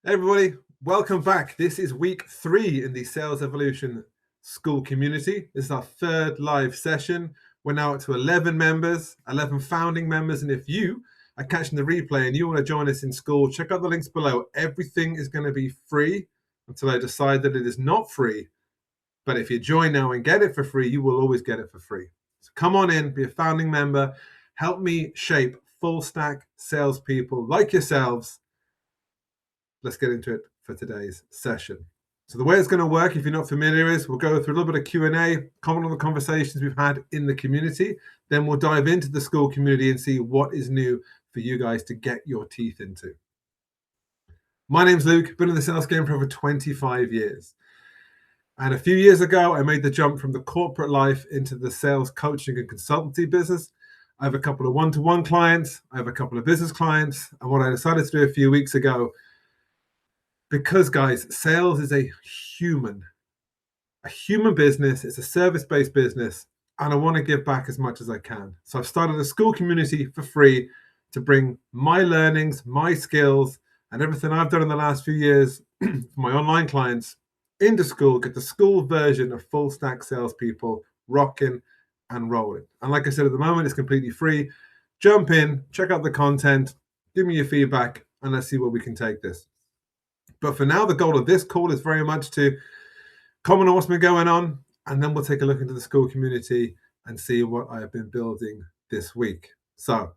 Hey everybody, welcome back. This is week 3 in the Sales Evolution Skool Community. This is our third live session. We're now up to 11 members, 11 founding members. And if you are catching the replay and you want to join us in school, check out the links below. Everything is going to be free until I decide that it is not free. But if you join now and get it for free, you will always get it for free. So come on in, be a founding member. Help me shape full stack salespeople like yourselves. Let's get into it for today's session. So the way it's going to work, if you're not familiar, is we'll go through a little bit of Q&A, comment on the conversations we've had in the community. Then we'll dive into the school community and see what is new for you guys to get your teeth into. My name's Luke, been in the sales game for over 25 years. And a few years ago, I made the jump from the corporate life into the sales coaching and consultancy business. I have a couple of one-to-one clients. I have a couple of business clients. And what I decided to do a few weeks ago, because guys, sales is a human business. It's a service-based business, and I want to give back as much as I can. So I've started a school community for free to bring my learnings, my skills, and everything I've done in the last few years for my online clients into school, get the school version of full stack salespeople rocking and rolling. And like I said, at the moment, it's completely free. Jump in, check out the content, give me your feedback, and let's see where we can take this. But for now, the goal of this call is very much to comment on what's been going on, and then we'll take a look into the school community and see what I have been building this week. So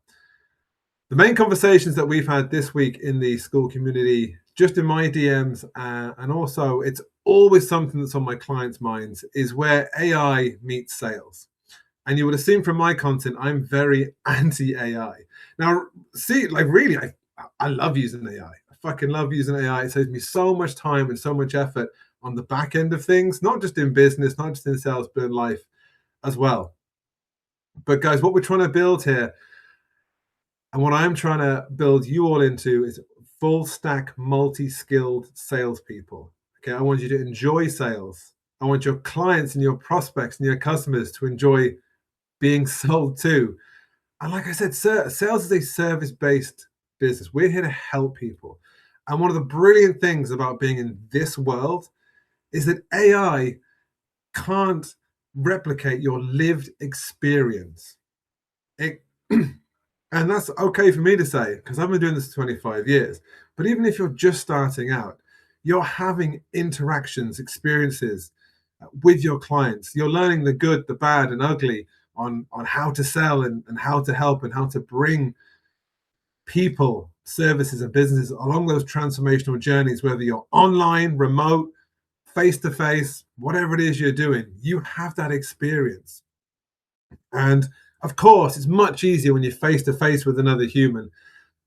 the main conversations that we've had this week in the school community, just in my DMs, and also it's always something that's on my clients' minds, is where AI meets sales. And you would have seen from my content, I'm very anti-AI. Now, see, like really, I love using AI. Fucking love using AI. It saves me so much time and so much effort on the back end of things, not just in business, not just in sales, but in life as well. But guys, what we're trying to build here, and what I'm trying to build you all into, is full stack, multi-skilled salespeople. Okay, I want you to enjoy sales. I want your clients and your prospects and your customers to enjoy being sold to. And like I said, sales is a service-based business. We're here to help people. And one of the brilliant things about being in this world is that AI can't replicate your lived experience. And that's okay for me to say, because I've been doing this for 25 years. But even if you're just starting out, you're having interactions, experiences with your clients. You're learning the good, the bad, and ugly on how to sell and how to help and how to bring people, services, and businesses along those transformational journeys, whether you're online, remote, face-to-face, whatever it is you're doing, you have that experience. And of course, it's much easier when you're face-to-face with another human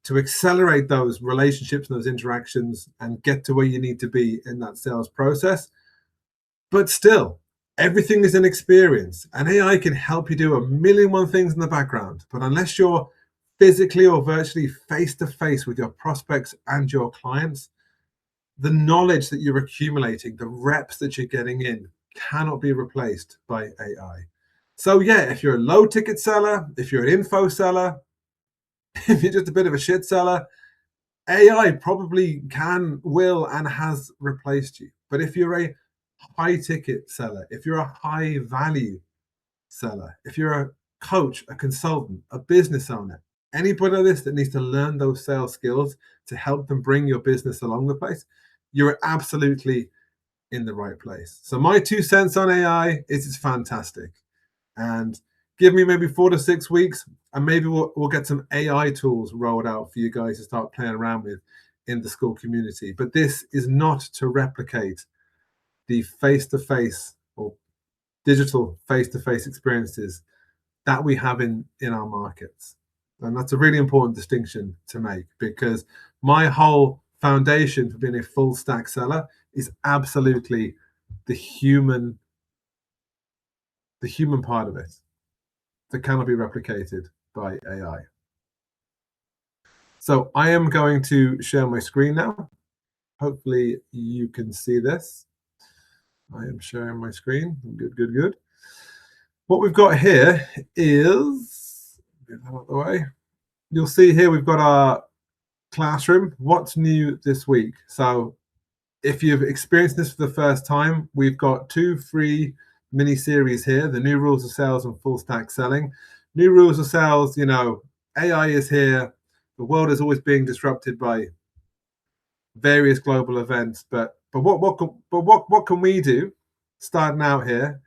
to accelerate those relationships and those interactions and get to where you need to be in that sales process. But still, everything is an experience, and AI can help you do a million one things in the background. But unless you're physically or virtually face-to-face with your prospects and your clients, the knowledge that you're accumulating, the reps that you're getting in, cannot be replaced by AI. So yeah, if you're a low-ticket seller, if you're an info seller, if you're just a bit of a shit seller, AI probably can, will, and has replaced you. But if you're a high-ticket seller, if you're a high-value seller, if you're a coach, a consultant, a business owner, anybody like this that needs to learn those sales skills to help them bring your business along the place, you're absolutely in the right place. So my 2 cents on AI is it's fantastic. And give me maybe 4 to 6 weeks, and maybe we'll get some AI tools rolled out for you guys to start playing around with in the school community. But this is not to replicate the face-to-face or digital face-to-face experiences that we have in our markets. And that's a really important distinction to make, because my whole foundation for being a full stack seller is absolutely the human part of it that cannot be replicated by AI. So I am going to share my screen now. Hopefully you can see this. I am sharing my screen. Good. What we've got here is, get that out of the way. You'll see here we've got our classroom, what's new this week? So if you've experienced this for the first time, we've got 2 free mini series here, the new rules of sales and full stack selling. New rules of sales, AI is here. The world is always being disrupted by various global events, but what can we do starting out here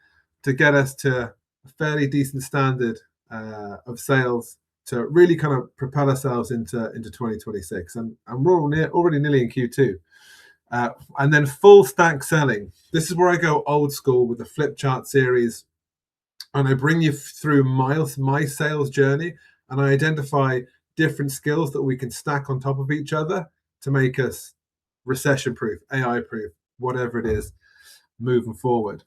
to get us to a fairly decent standard of sales to really kind of propel ourselves into 2026? And we're already nearly in Q2. And then full stack selling. This is where I go old school with the flip chart series, and I bring you through my sales journey, and I identify different skills that we can stack on top of each other to make us recession proof, AI proof, whatever it is, moving forward.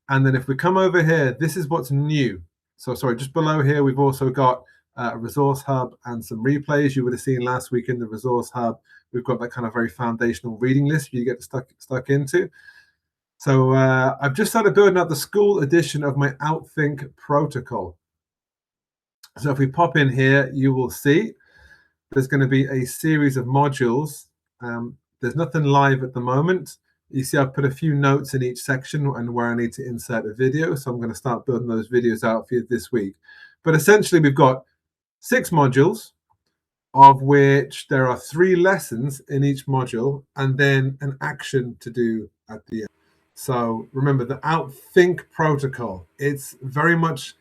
And then if we come over here, this is what's new. So sorry, just below here, we've also got a resource hub and some replays you would have seen last week in the resource hub. We've got that kind of very foundational reading list you get stuck into. So I've just started building out the school edition of my Outthink protocol. So if we pop in here, you will see there's going to be a series of modules. There's nothing live at the moment. You see I've put a few notes in each section and where I need to insert a video. So I'm going to start building those videos out for you this week. But essentially, we've got 6 modules, of which there are 3 lessons in each module and then an action to do at the end. So remember, the Outthink protocol, it's very much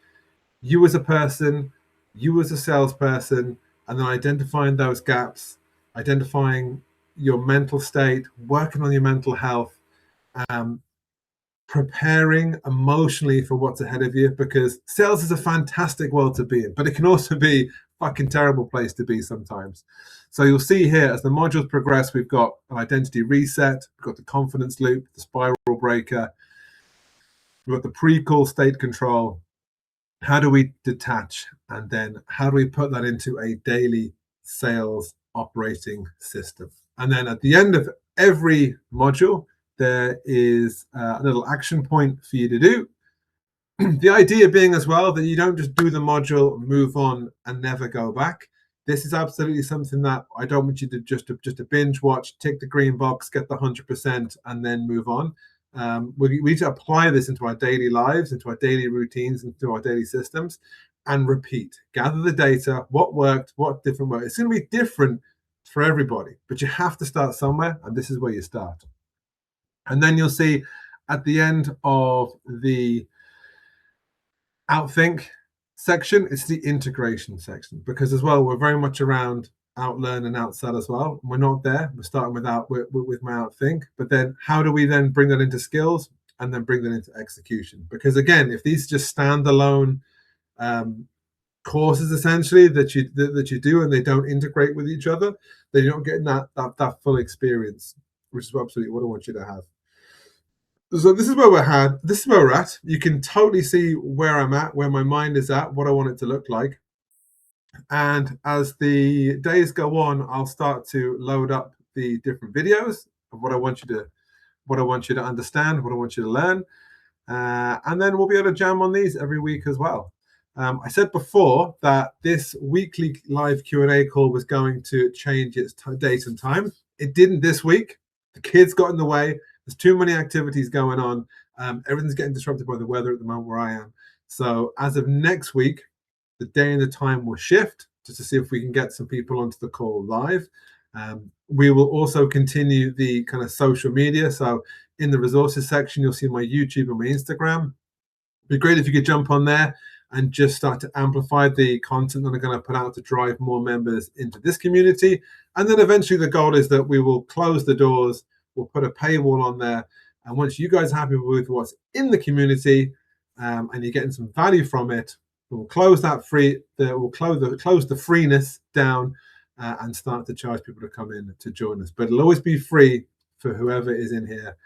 you as a person, you as a salesperson, and then identifying those gaps, identifying your mental state, working on your mental health, preparing emotionally for what's ahead of you, because sales is a fantastic world to be in, but it can also be a fucking terrible place to be sometimes. So you'll see here as the modules progress, we've got an identity reset, we've got the confidence loop, the spiral breaker, we've got the pre-call state control. How do we detach? And then how do we put that into a daily sales operating system? And then at the end of every module, there is a little action point for you to do. The idea being as well that you don't just do the module, move on, and never go back. This is absolutely something that I don't want you to just to binge watch, tick the green box, get the 100%, and then move on. We need to apply this into our daily lives, into our daily routines, into our daily systems, and repeat. Gather the data, what worked, what different worked. It's going to be different for everybody, but you have to start somewhere, and this is where you start. And then you'll see at the end of the Outthink section, it's the integration section, because as well, we're very much around outlearn and outsell as well. We're not there. We're starting with my Outthink, but then how do we then bring that into skills and then bring that into execution? Because again, if these are just standalone courses essentially that you do and they don't integrate with each other, then you're not getting that full experience, which is absolutely what I want you to have. So this is where we're at. You can totally see where I'm at, where my mind is at, what I want it to look like. And as the days go on, I'll start to load up the different videos of what I want you to understand, what I want you to learn. And then we'll be able to jam on these every week as well. I said before that this weekly live Q&A call was going to change its date and time. It didn't this week. The kids got in the way. There's too many activities going on. Everything's getting disrupted by the weather at the moment where I am. So as of next week, the day and the time will shift just to see if we can get some people onto the call live. We will also continue the kind of social media. So in the resources section, you'll see my YouTube and my Instagram. It'd be great if you could jump on there and just start to amplify the content that I'm going to put out to drive more members into this community. And then eventually the goal is that we will close the doors. We'll put a paywall on there. And once you guys are happy with what's in the community and you're getting some value from it, we'll close that we'll close the freeness down and start to charge people to come in to join us. But it'll always be free for whoever is in here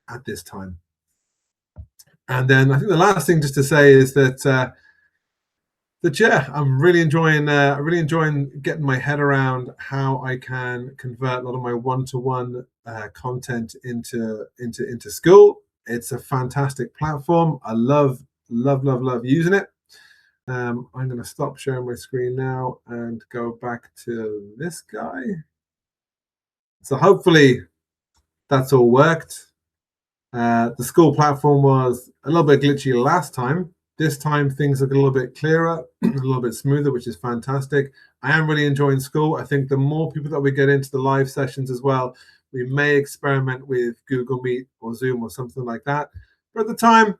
at this time. And then I think the last thing just to say is that yeah, I'm really enjoying getting my head around how I can convert a lot of my one-to-one content into school. It's a fantastic platform. I love using it. I'm going to stop sharing my screen now and go back to this guy. So hopefully that's all worked. The school platform was a little bit glitchy last time. This time things look a little bit clearer, a little bit smoother, which is fantastic. I am really enjoying school. I think the more people that we get into the live sessions as well, we may experiment with Google Meet or Zoom or something like that. But at the time,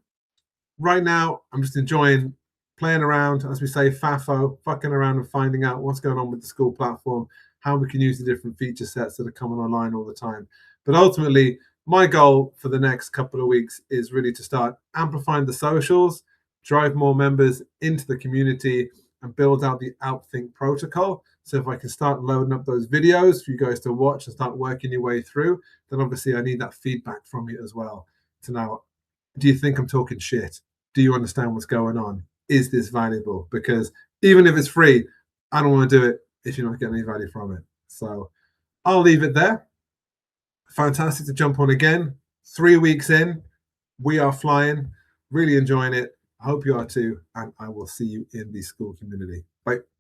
right now, I'm just enjoying playing around, as we say, FAFO, fucking around and finding out what's going on with the school platform, how we can use the different feature sets that are coming online all the time. But ultimately, my goal for the next couple of weeks is really to start amplifying the socials, drive more members into the community, and build out the Outthink protocol. So if I can start loading up those videos for you guys to watch and start working your way through, then obviously I need that feedback from you as well to know, do you think I'm talking shit? Do you understand what's going on? Is this valuable? Because even if it's free, I don't want to do it if you're not getting any value from it. So I'll leave it there. Fantastic to jump on again. 3 weeks in, we are flying, really enjoying it. I hope you are too, and I will see you in the school community. Bye.